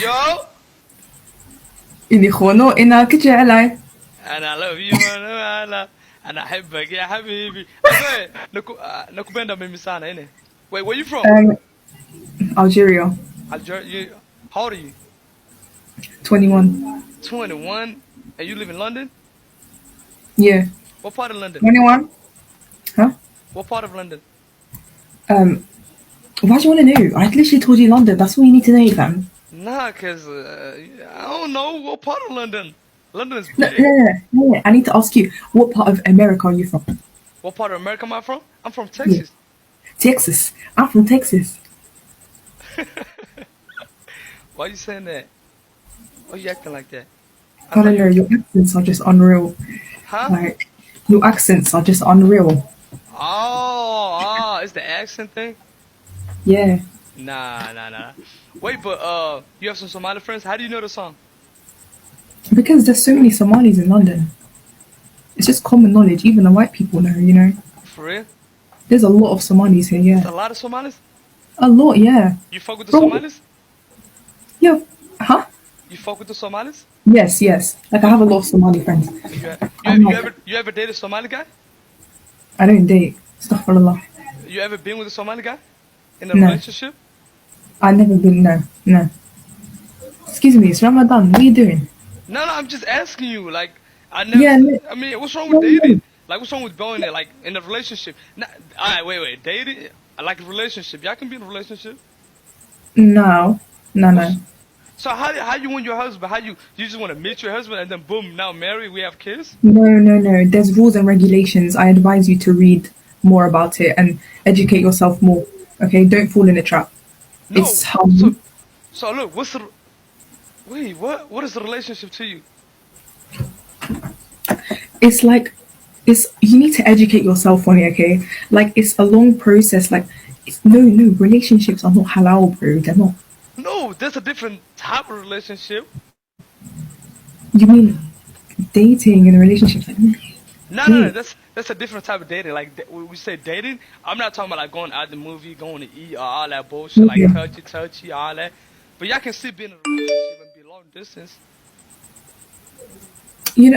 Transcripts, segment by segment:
Yo, إني خونو إنا كجعلي. أنا love you أنا أحبك يا حبيبي. Okay, nakupenda mimi sana ine. Wait, where you from? Algeria. Algeria. How old are you? 21. 21. And you live in London? Yeah. What part of London? 21? Huh? What part of London? Why do you want to know? I literally told you London. That's all you need to know, fam. Nah, cause I don't know what part of London. London is No, big. no, no, no, no. I need to ask you, what part of America are you from? What part of America am I from? I'm from Yeah. Texas. Texas. I'm from Texas. Why you saying that? Why you acting like that? I I thought don't know. you. Your accents are just unreal. Huh? Like, your accents are just unreal. Oh, it's the accent thing. Yeah. Nah. Wait, but you have some Somali friends. How do you know the song? Because there's so many Somalis in London. It's just common knowledge. Even the white people know, you know. For real? There's a lot of Somalis here, There's yeah. a lot of Somalis. A lot, yeah. You fuck with the Bro, Somalis? yeah. Huh? You fuck with the Somalis? Yes, yes. Like, I have a lot of Somali friends. I'm like, You ever dated a Somali guy? I don't date. Astaghfirullah. You ever been with a Somali guy in a No. relationship? I've never been, no, no. Excuse me, it's Ramadan. What are you doing? No, I'm just asking you. Like, I never. Yeah, no, I mean, what's wrong no, with dating? no. Like, what's wrong with going there? Like, in a relationship? All right, wait. Dating? I like a relationship. Y'all can be in a relationship. No, no, no. So how you want your husband? How you just want to meet your husband and then boom, now marry, we have kids? No, no, no. There's rules and regulations. I advise you to read more about it and educate yourself more. Okay, don't fall in the trap. It's No. how So look, wait, what is the relationship to you? it's like it's you need to educate yourself on it, okay? Like it's a long process. Like no, relationships are not halal, bro. They're not. No, there's a different type of relationship. You mean dating and relationships? Like, No, wait, that's a different type of dating. Like when we say dating, I'm not talking about like going out the movie, going to eat, or all that bullshit, like yeah, touchy, all that. But y'all can still be in a relationship and be long distance.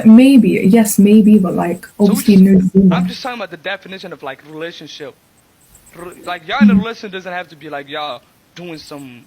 maybe yes, maybe, but like So we obviously just, no. I'm just talking about the definition of like relationship. Like y'all in a relationship doesn't have to be like y'all doing some